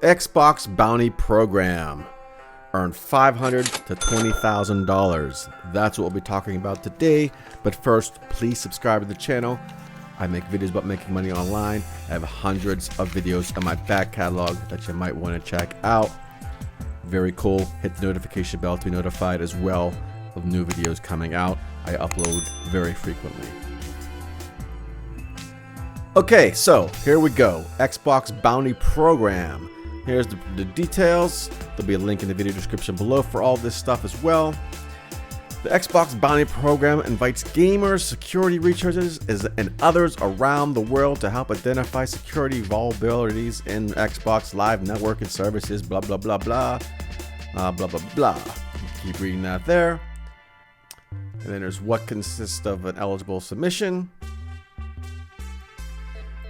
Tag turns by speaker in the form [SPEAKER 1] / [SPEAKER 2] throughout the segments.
[SPEAKER 1] Xbox Bounty Program. Earn $500 to $20,000. That's what we'll be talking about today. But first, please subscribe to the channel. I make videos about making money online. I have hundreds of videos in my back catalog that you might want to check out. Very cool. Hit the notification bell to be notified as well of new videos coming out. I upload very frequently. Okay, so here we go. Xbox Bounty Program. Here's the details. There'll be a link in the video description below for all this stuff as well. The Xbox Bounty Program invites gamers, security researchers, and others around the world to help identify security vulnerabilities in Xbox Live Network and services, blah, blah, blah, blah, blah, blah, blah. Keep reading that there. And then there's what consists of an eligible submission.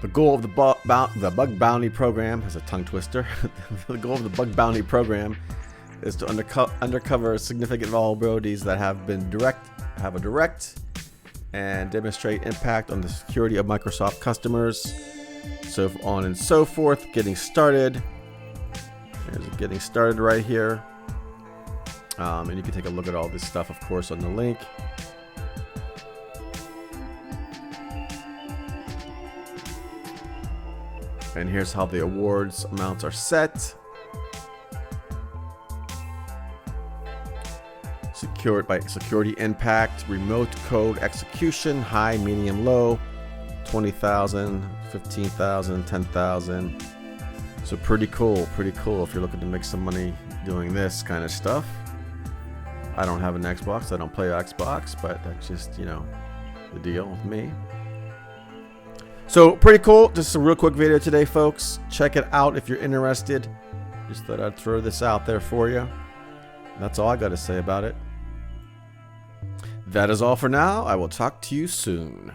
[SPEAKER 1] The goal of the Bug Bounty Program is a tongue twister. The goal of the Bug Bounty Program is to uncover significant vulnerabilities that have a direct and demonstrate impact on the security of Microsoft customers, so on and so forth. Getting started. There's a getting started right here, and you can take a look at all this stuff, of course, on the link. And here's how the awards amounts are set. Secured by security impact, remote code execution, high, medium, low, 20,000, 15,000, 10,000. So pretty cool if you're looking to make some money doing this kind of stuff. I don't have an Xbox, I don't play Xbox, but that's just, you know, the deal with me. So pretty cool. Just a real quick video today, folks. Check it out if you're interested. Just thought I'd throw this out there for you. That's all I got to say about it. That is all for now. I will talk to you soon.